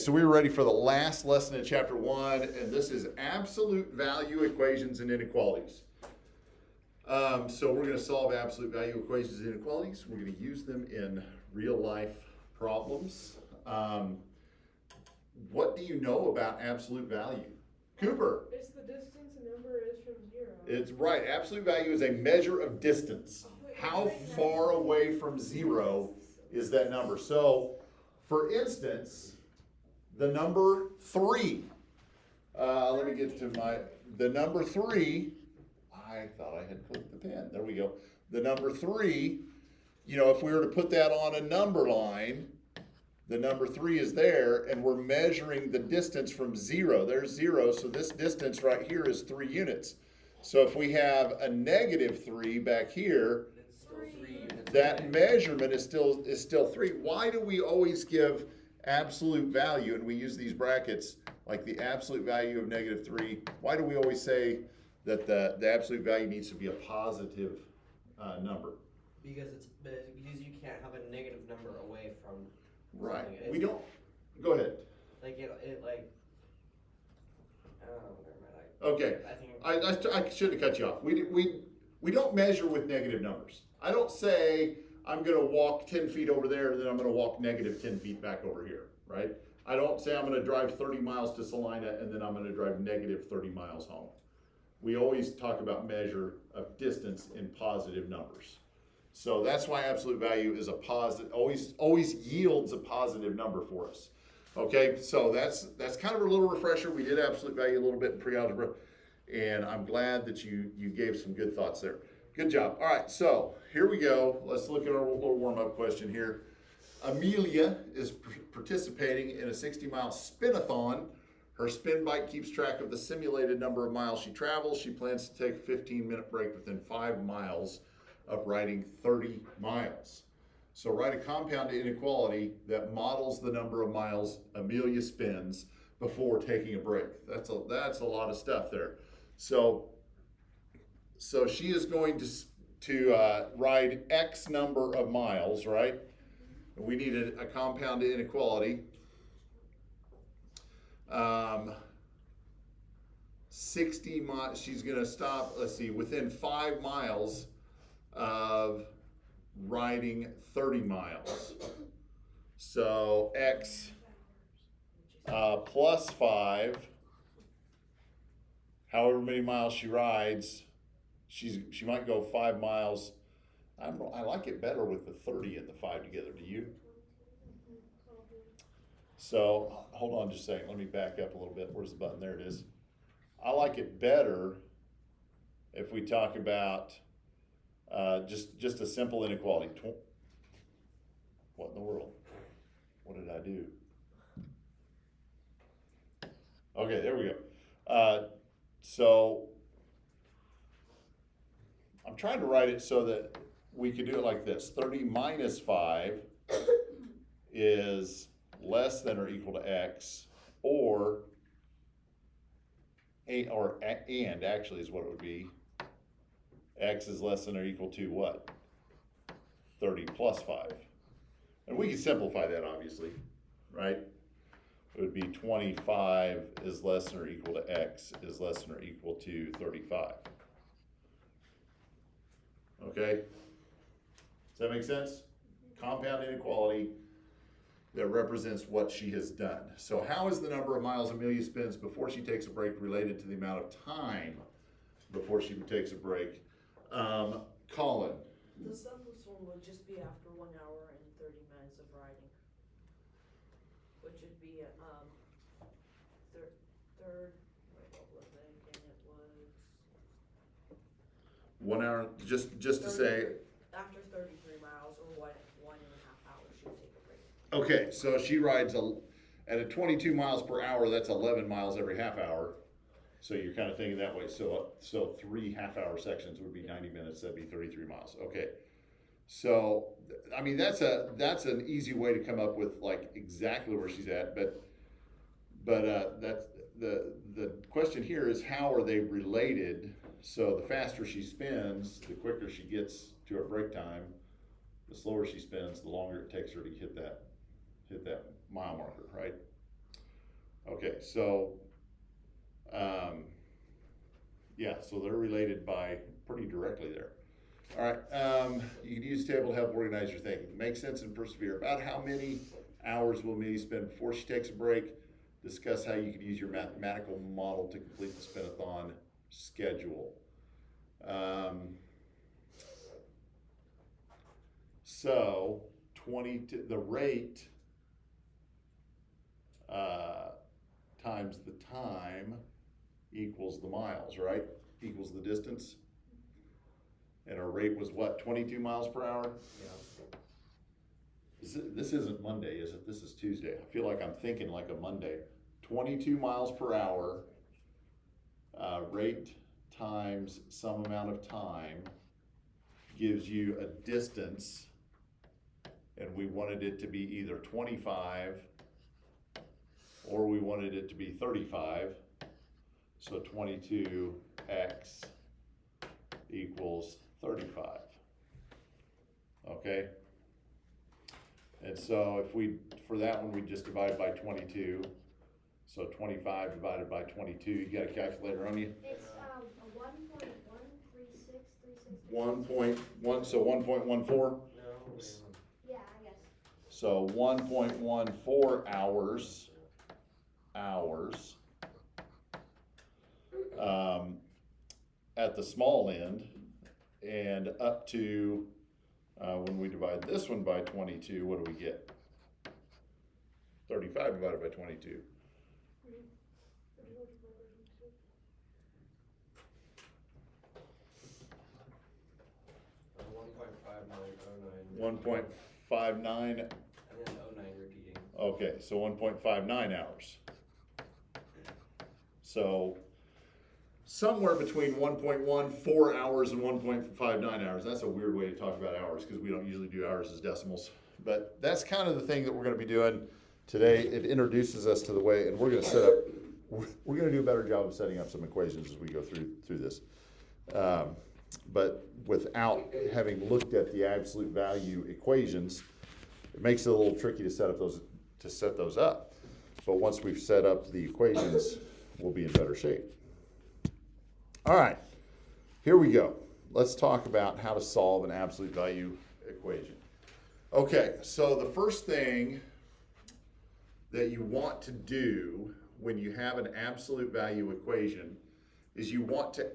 So we were ready for the last lesson in chapter 1, and this is absolute value equations and inequalities. So we're going to solve absolute value equations and inequalities. We're going to use them in real life problems. What do you know about absolute value? Cooper. It's the distance a number is from zero. It's right. Absolute value is a measure of distance. How far away from zero is that number? So, for instance, the number 3. Let me get to the number 3. I thought I had clicked the pen. There we go. The number 3, if we were to put that on a number line, the number 3 is there, and we're measuring the distance from 0. There's 0, so this distance right here is 3 units. So if we have a negative 3 back here, that measurement is still 3. Why do we always give absolute value, and we use these brackets like the absolute value of negative 3? Why do we always say that the absolute value needs to be a positive number? Because you can't have a negative number away from Right. something. We don't. Go ahead. Like it like. Okay. I think I shouldn't have cut you off. We don't measure with negative numbers. I don't say I'm going to walk 10 feet over there and then I'm going to walk negative 10 feet back over here, right? I don't say I'm going to drive 30 miles to Salina and then I'm going to drive negative 30 miles home. We always talk about measure of distance in positive numbers. So that's why absolute value is a positive, always yields a positive number for us. Okay, so that's kind of a little refresher. We did absolute value a little bit in pre-algebra, and I'm glad that you gave some good thoughts there. Good job. All right, so here we go. Let's look at our little warm-up question here. Amelia is participating in a 60-mile spin-a-thon. Her spin bike keeps track of the simulated number of miles she travels. She plans to take a 15-minute break within 5 miles of riding 30 miles. So write a compound inequality that models the number of miles Amelia spins before taking a break. That's a lot of stuff there. So she is going to ride X number of miles, right? We need a compound inequality. 60 miles. She's going to stop. Let's see, within 5 miles of riding 30 miles. So X plus 5, however many miles she rides, she might go 5 miles. I like it better with the 30 and the 5 together. Do you? So hold on just a second. Let me back up a little bit. Where's the button? There it is. I like it better if we talk about just a simple inequality. What in the world? What did I do? Okay, there we go. So I'm trying to write it so that we could do it like this. 30 minus 5 is less than or equal to X, and actually is what it would be. X is less than or equal to what? 30 plus 5. And we can simplify that, obviously, right? It would be 25 is less than or equal to X is less than or equal to 35. Okay? Does that make sense? Compound inequality that represents what she has done. So how is the number of miles Amelia spends before she takes a break related to the amount of time before she takes a break? Colin. The simplest one would just be after 1 hour and 30 minutes of riding, which would be third. Wait, what was it again? It was 1 hour, just to say. After 33 miles or 1.5 hours, she would take a break. Okay, so she rides at a 22 miles per hour. That's 11 miles every half hour. So you're kind of thinking that way. So 3 half-hour sections would be 90 minutes. That'd be 33 miles. Okay. So I mean that's an easy way to come up with like exactly where she's at. But that's the question here is how are they related? So the faster she spins, the quicker she gets to her break time. The slower she spins, the longer it takes her to hit that mile marker, right? Okay, so, yeah, so they're related by pretty directly there. All right, you can use the table to help organize your thinking. Make sense and persevere. About how many hours will Minnie spend before she takes a break? Discuss how you could use your mathematical model to complete the spin-a-thon schedule. So, the rate times the time equals the miles, right? Equals the distance. And our rate was what, 22 miles per hour? Yeah. This isn't Monday, is it? This is Tuesday. I feel like I'm thinking like a Monday. 22 miles per hour, rate times some amount of time gives you a distance, and we wanted it to be either 25 or we wanted it to be 35. So 22x equals 35. Okay? And so if for that one, we just divide by 22. So 25 divided by 22, you got a calculator on you? It's a 1.13636. 1.1, so 1.14. No, wait, hold on. Yeah, I guess. So 1.14 hours at the small end, and up to, when we divide this one by 22, what do we get? 35 divided by 22. 1.59. And then 09 repeating. Okay, so 1.59 hours. So somewhere between 1.14 hours and 1.59 hours. That's a weird way to talk about hours because we don't usually do hours as decimals. But that's kind of the thing that we're going to be doing today. It introduces us to the way, and we're going to we're going to do a better job of setting up some equations as we go through this. But without having looked at the absolute value equations, it makes it a little tricky to set those up. But once we've set up the equations, we'll be in better shape. All right, here we go. Let's talk about how to solve an absolute value equation. Okay, so the first thing that you want to do when you have an absolute value equation is you want to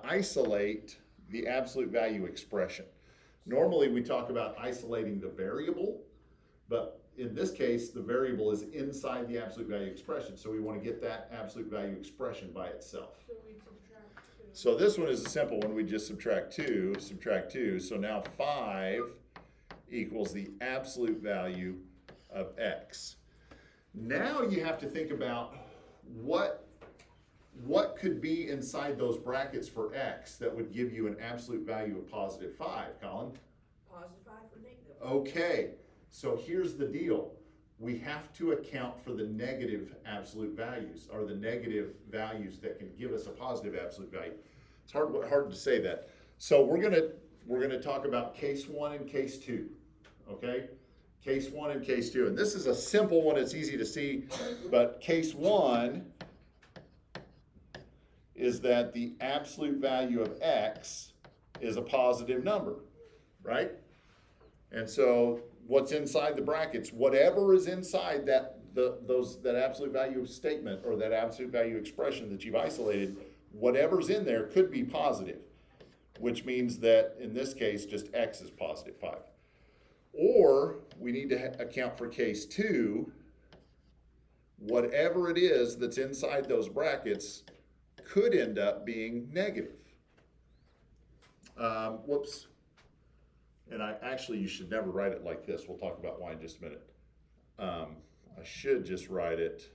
isolate the absolute value expression. Normally we talk about isolating the variable, but in this case, the variable is inside the absolute value expression, so we want to get that absolute value expression by itself. So we subtract 2. So this one is a simple one. We just subtract 2. So now 5 equals the absolute value of x. Now you have to think about what could be inside those brackets for x that would give you an absolute value of positive 5, Colin? Positive 5 or negative? Okay, so here's the deal. We have to account for the negative absolute values, or the negative values that can give us a positive absolute value. It's hard to say that. So we're gonna talk about case 1 and case 2, okay? Case 1 and case 2, and this is a simple one, it's easy to see, but case 1 is that the absolute value of x is a positive number, right? And so what's inside the brackets, whatever is inside that absolute value statement or that absolute value expression that you've isolated, whatever's in there could be positive, which means that in this case, just x is positive 5. Or we need to account for case 2, whatever it is that's inside those brackets could end up being negative. Whoops. And you should never write it like this. We'll talk about why in just a minute. I should just write it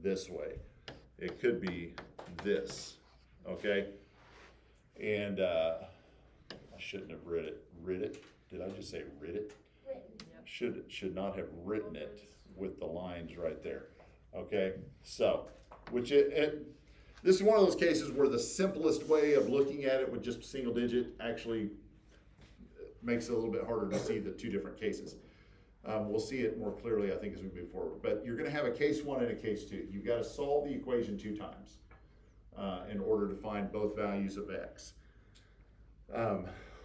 this way. It could be this, okay? And I shouldn't have writ it. Did I just say writ it? Written. Should not have written it with the lines right there. Okay, so, this is one of those cases where the simplest way of looking at it with just a single digit actually makes it a little bit harder to see the two different cases. We'll see it more clearly, I think, as we move forward. But you're gonna have a case 1 and a case 2. You've gotta solve the equation 2 times in order to find both values of x.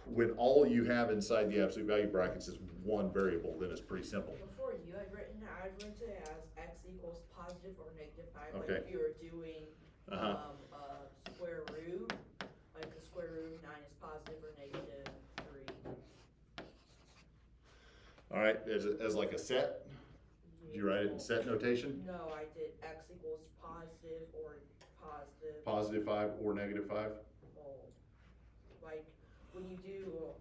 When all you have inside the absolute value brackets is one variable, then it's pretty simple. Before you had written, I'd written it as x equals positive or negative 5, like Okay. if you were doing, Uh-huh. a square root, like the square root of 9 is positive or negative 3. All right, as like a set, did you write it in set notation? No, I did x equals positive or positive, Positive 5 or negative 5? oh, like, when you do,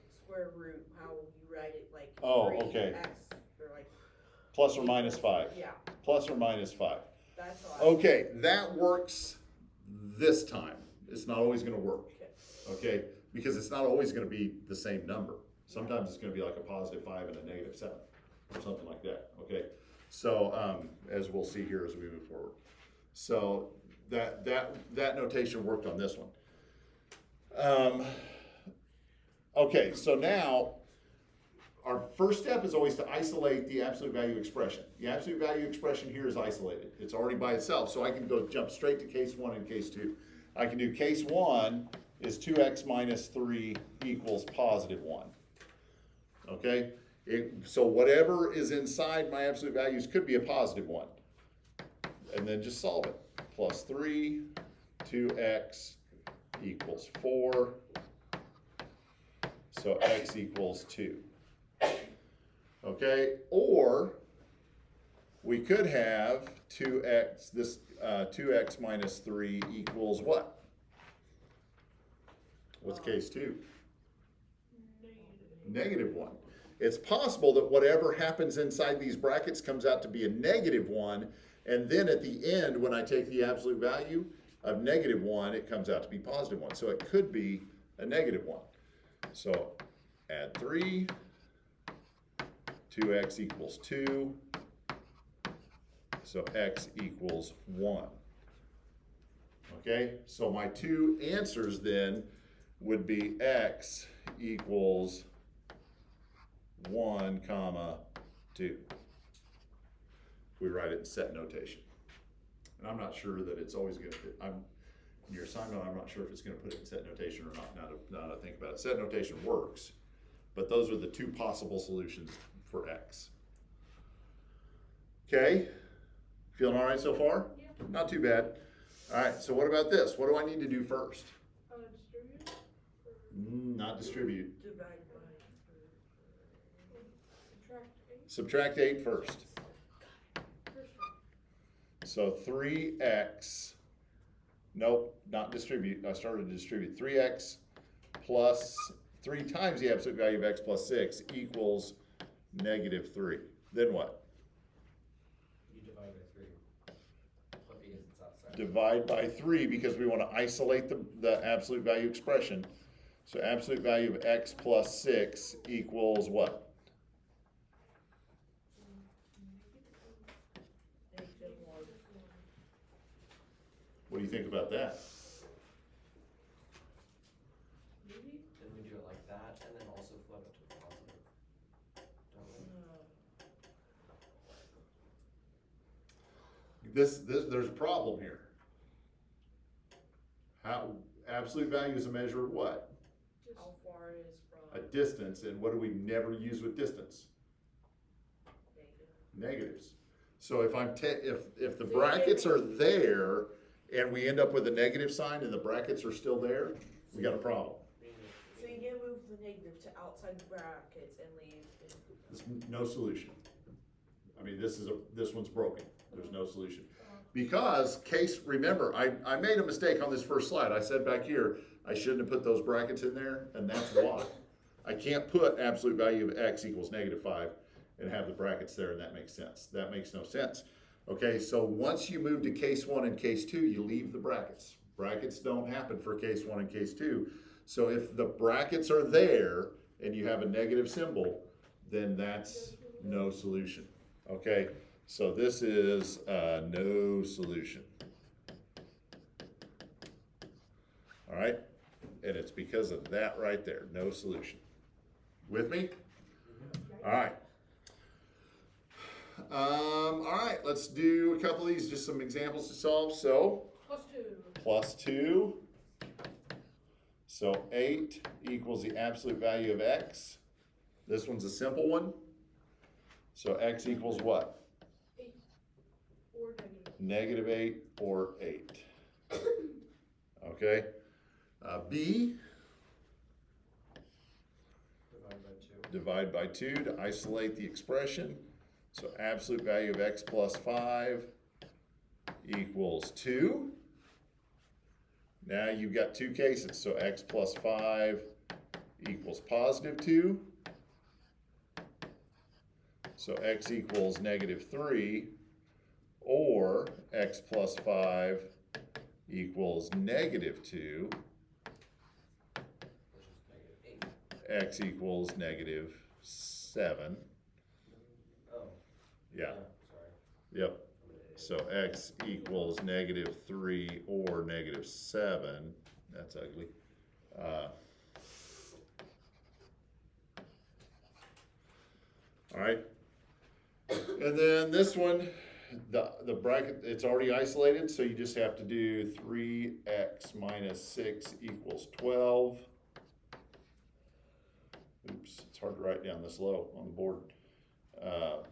square root, how you write it, like, Oh, 3 okay. x, or like, Plus or minus 5? yeah, Plus or minus 5. that's how I. Okay, that works this time. It's not always gonna work, Okay. okay? Because it's not always gonna be the same number. Sometimes it's gonna be like a positive 5 and a negative 7, or something like that, okay? So, as we'll see here as we move forward. So, that notation worked on this one. Okay, so now, our first step is always to isolate the absolute value expression. The absolute value expression here is isolated. It's already by itself, so I can go jump straight to case 1 and case 2. I can do case 1 is 2x minus 3 equals positive 1. Okay? So whatever is inside my absolute values could be a positive 1. And then just solve it. Plus 3, 2x equals 4. So x equals 2. Okay, or we could have 2x, 2x minus 3 equals what? What's case 2? Negative 1. It's possible that whatever happens inside these brackets comes out to be a negative 1, and then at the end, when I take the absolute value of negative 1, it comes out to be positive 1. So it could be a negative 1. So add 3, 2x equals 2, so x equals 1. Okay, so my two answers then would be x equals 1, 2. If we write it in set notation. And I'm not sure that it's always gonna, in your assignment, I'm not sure if it's gonna put it in set notation or not, now that I think about it. Set notation works, but those are the two possible solutions for x. Okay, feeling all right so far? Yeah. Not too bad. All right, so what about this? What do I need to do first? Distribute? Not distribute. Divide by. Subtract 8. Subtract 8 first. First one. So 3x, nope, not distribute. I started to distribute. 3x plus 3 times the absolute value of x plus 6 equals negative 3. Then what? You divide by 3. But because it's outside. Divide by 3 because we want to isolate the absolute value expression. So absolute value of x plus 6 equals what? What do you think about that? Maybe? Then we do it like that, and then also flip it to a positive. Don't we? There's a problem here. How, absolute value is a measure of what? Just How far it is A from distance, and what do we never use with distance? negative. Negatives. So if if the brackets are there, and we end up with a negative sign and the brackets are still there, we got a problem. So you can move the negative to outside the brackets and leave. There's no solution. I mean, this one's broken. There's no solution. Because remember, I made a mistake on this first slide. I said back here, I shouldn't have put those brackets in there, and that's why. I can't put absolute value of x equals negative 5 and have the brackets there, and that makes sense. That makes no sense. Okay, so once you move to case 1 and case 2, you leave the brackets. Brackets don't happen for case 1 and case 2. So if the brackets are there and you have a negative symbol, then that's no solution. Okay, so this is no solution. All right, and it's because of that right there, no solution. With me? All right, All right, let's do a couple of these, just some examples to solve. So, +2. +2. So 8 equals the absolute value of x. This one's a simple one. So x equals what? 8 or negative. -8 or 8. Okay. B, Divide by 2. divide by 2 to isolate the expression. So absolute value of x plus 5 equals 2. Now you've got two cases. So x plus 5 equals +2. So x equals -3, or x plus 5 equals -2, Which is -8. x equals -7. Oh. Yeah, Sorry. yep. So x equals -3 or -7. That's ugly. All right. And then this one, the bracket, it's already isolated, so you just have to do 3x minus 6 equals 12. Oops, it's hard to write down this low on the board. Add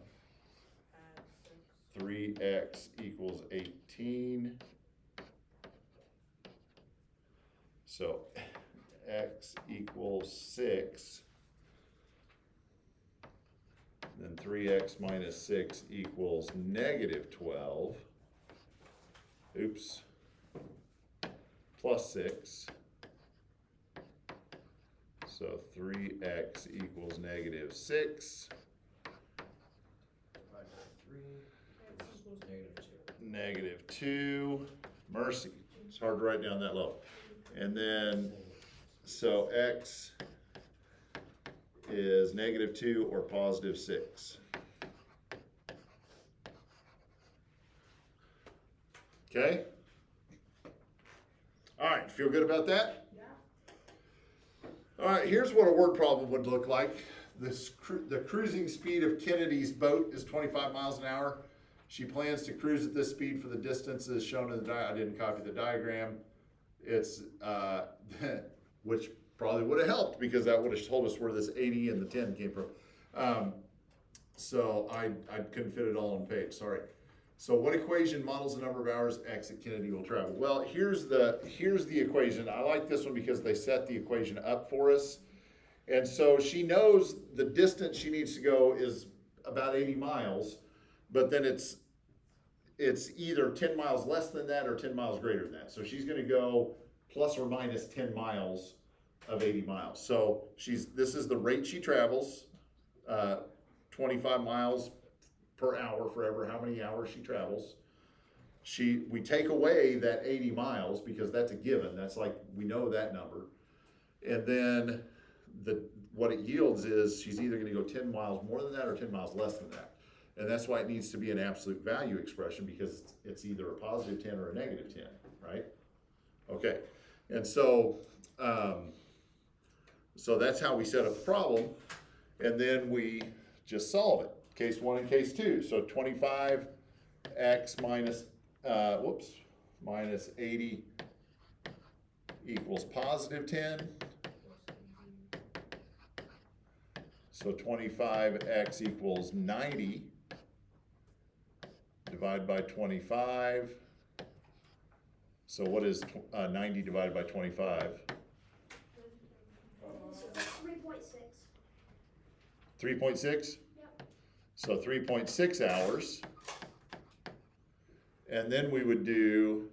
6. 3x equals 18. So x equals 6. Then 3x minus 6 equals -12. Oops. Plus 6. So 3x equals -6. Divide by 3. X equals -2. -2. Mercy. It's hard to write down that low. And then, so x is -2 or +6. Okay? All right, feel good about that? Yeah. All right, here's what a word problem would look like. The cruising speed of Kennedy's boat is 25 miles an hour. She plans to cruise at this speed for the distances shown in the I didn't copy the diagram. It's, which probably would have helped because that would have told us where this 80 and the 10 came from. So I couldn't fit it all on page, sorry. So what equation models the number of hours x at Kennedy will travel? Well, here's the equation. I like this one because they set the equation up for us. And so she knows the distance she needs to go is about 80 miles, but then it's either 10 miles less than that or 10 miles greater than that. So she's gonna go plus or minus 10 miles of 80 miles. So this is the rate she travels, 25 miles per hour for how many hours she travels. We take away that 80 miles because that's a given. That's like, we know that number. And then what it yields is she's either gonna go 10 miles more than that or 10 miles less than that. And that's why it needs to be an absolute value expression because it's either a +10 or a -10, right? Okay, and so that's how we set up the problem, and then we just solve it. Case 1 and case 2. So 25x minus 80 equals +10. So 25x equals 90. Divide by 25. So what is 90 divided by 25? 3.6. 3.6? Yep. So 3.6 hours. And then we would do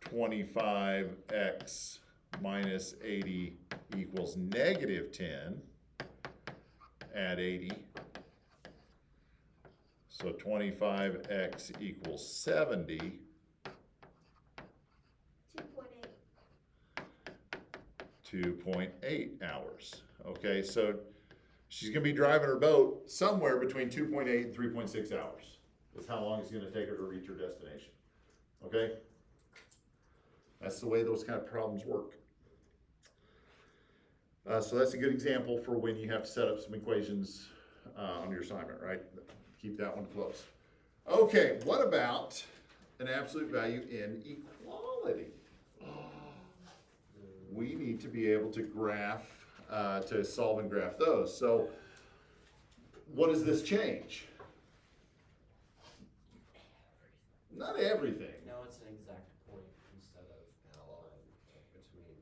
25x minus 80 equals -10. Add 80. So 25x equals 70. 2.8 hours. Okay, so she's gonna be driving her boat somewhere between 2.8 and 3.6 hours. That's how long it's gonna take her to reach her destination. Okay? That's the way those kind of problems work. So that's a good example for when you have to set up some equations on your assignment, right? keep that one close. Okay, what about an absolute value inequality? We need to be able to graph, to solve and graph those. So what does this change? Not everything. Now it's an exact point instead of a line between.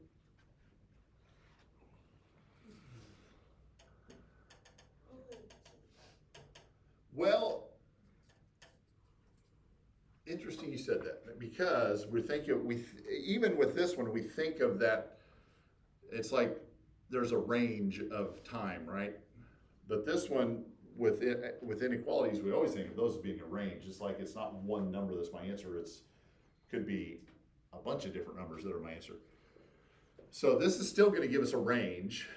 Well, interesting you said that, because we're thinking, even with this one, we think of that, it's like there's a range of time, right? But this one, with inequalities, we always think of those as being a range. It's like it's not one number that's my answer. It's could be a bunch of different numbers that are my answer. So this is still going to give us a range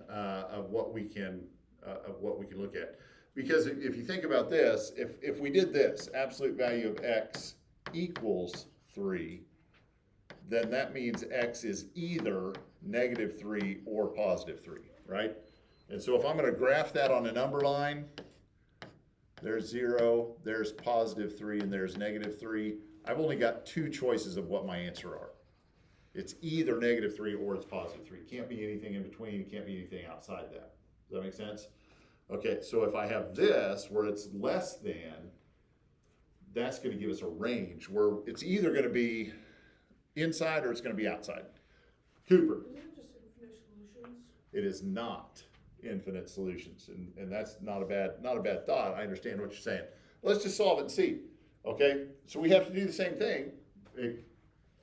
of what we can look at. Because if you think about this, if we did this, absolute value of x equals 3, then that means x is either -3 or +3, right? And so if I'm going to graph that on a number line, there's 0, there's +3, and there's -3. I've only got two choices of what my answer are. It's either -3 or it's +3. It can't be anything in between. It can't be anything outside that. Does that make sense? Okay, so if I have this where it's less than, that's going to give us a range where it's either going to be inside or it's going to be outside. Cooper. Isn't it just infinite solutions? It is not infinite solutions, and that's not a bad thought. I understand what you're saying. Let's just solve it and see. Okay, so we have to do the same thing.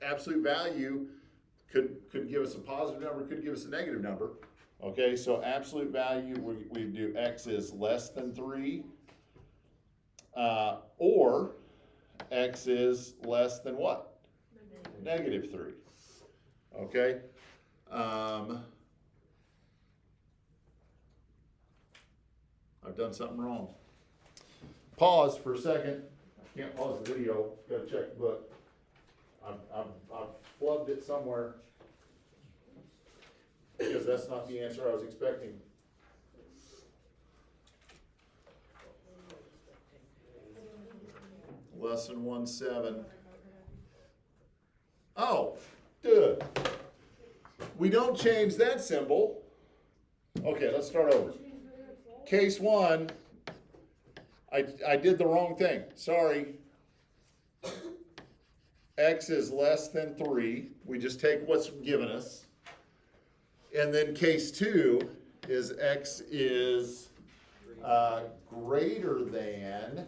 Absolute value could give us a positive number, could give us a negative number. Okay, so absolute value, we do x is less than 3, or x is less than what? -3. Okay. I've done something wrong. Pause for a second. I can't pause the video. Gotta check the book. I've flubbed it somewhere, because that's not the answer I was expecting. Lesson 1-7. Oh, good. We don't change that symbol. Okay, let's start over. Case 1, I did the wrong thing. Sorry. X is less than 3. We just take what's given us. And then case 2 is x is greater than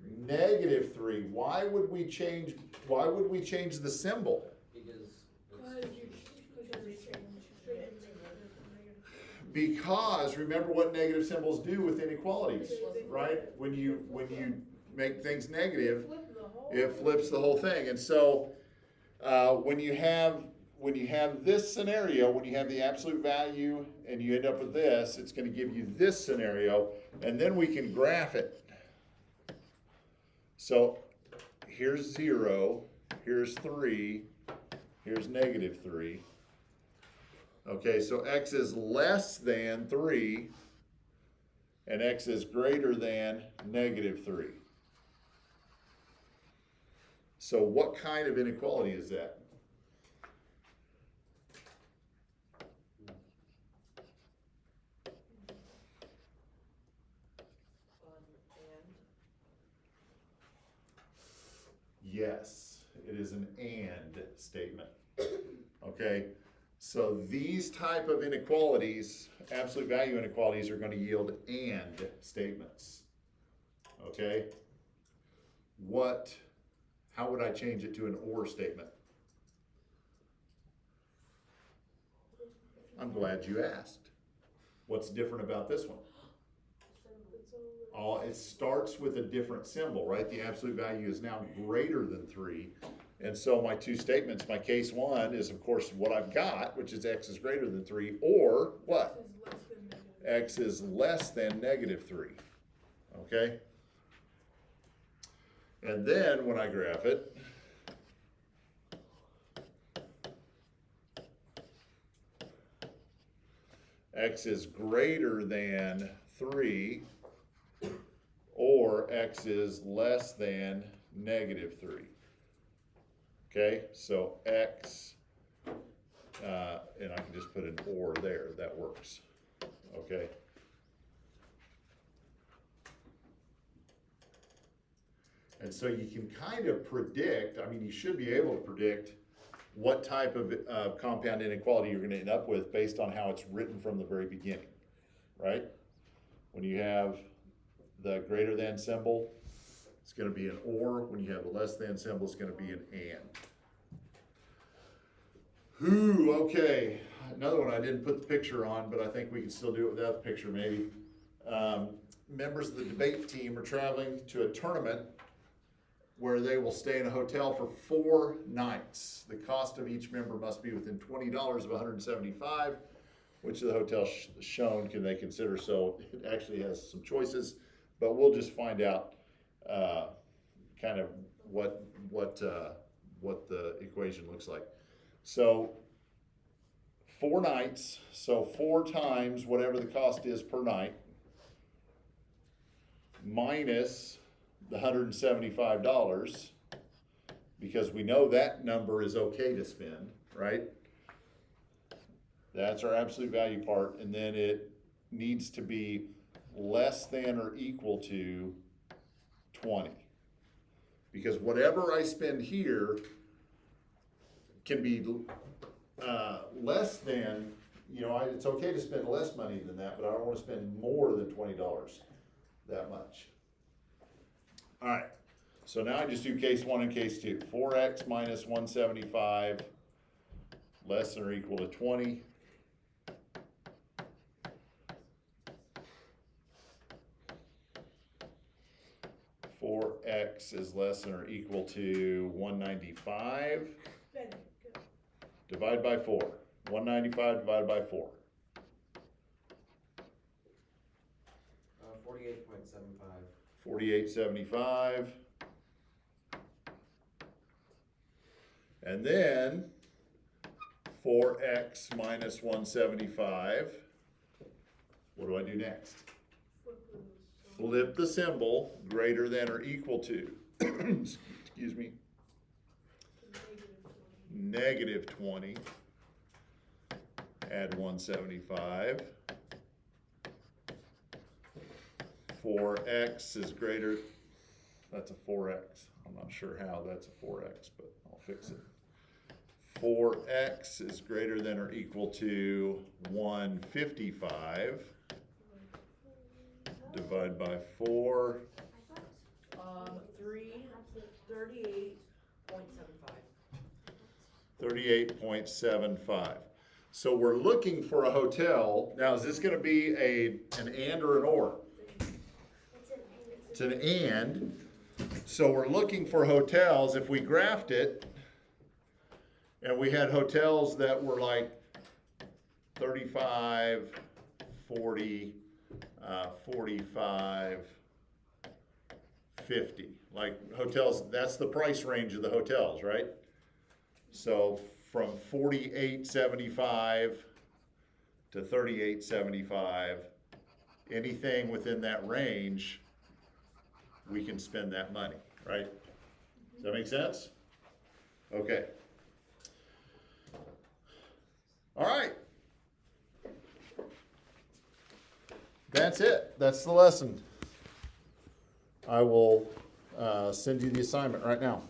-3. Why would we change the symbol? Because remember what negative symbols do with inequalities, right? When you make things negative, it flips the whole thing. And so when you have this scenario, when you have the absolute value and you end up with this, it's going to give you this scenario, and then we can graph it. So here's 0, here's 3, here's -3. Okay, so x is less than 3, and x is greater than -3. So what kind of inequality is that? Yes, it is an and statement. Okay, so these type of inequalities, absolute value inequalities, are going to yield and statements. Okay, how would I change it to an or statement? I'm glad you asked. What's different about this one? It starts with a different symbol, right? The absolute value is now greater than 3. And so my two statements, my case 1 is, of course, what I've got, which is x is greater than 3, or what? X is less than -3. Okay? And then when I graph it, x is greater than 3, 4, x is less than -3. Okay, so x, and I can just put an or there, that works, okay? And so you can kind of predict, I mean, you should be able to predict what type of compound inequality you're gonna end up with based on how it's written from the very beginning, right? When you have the greater than symbol, it's gonna be an or. When you have the less than symbol, it's gonna be an and. Whew, okay, another one I didn't put the picture on, but I think we can still do it without the picture maybe. Members of the debate team are traveling to a tournament where they will stay in a hotel for 4 nights. The cost of each member must be within $20 of 175. Which of the hotels shown can they consider? So it actually has some choices, but we'll just find out kind of what the equation looks like. So 4 nights, so 4 times whatever the cost is per night, minus the $175, because we know that number is okay to spend, right? That's our absolute value part, and then it needs to be less than or equal to 20. Because whatever I spend here can be less than, it's okay to spend less money than that, but I don't wanna spend more than $20 that much. All right, so now I just do case 1 and case 2. 4x minus 175 less than or equal to 20. X is less than or equal to 195. Benny, go. Divide by 4. 195 divided by 4. 48.75. 48.75. And then 4x minus 175. What do I do next? Flip the symbol, greater than or equal to, excuse me, -20. Add 175. 4x is greater, that's a 4x. I'm not sure how that's a 4x, but I'll fix it. 4x is greater than or equal to 155. Divide by 4. 38.75. 38.75. So we're looking for a hotel. Now, is this going to be an and or an or? It's an and. So we're looking for hotels. If we graphed it, and we had hotels that were like 35, 40, 45, 50. Like hotels, that's the price range of the hotels, right? So from 48.75 to 38.75, anything within that range, we can spend that money, right? Does that make sense? Okay. All right. That's it. That's the lesson. I will send you the assignment right now.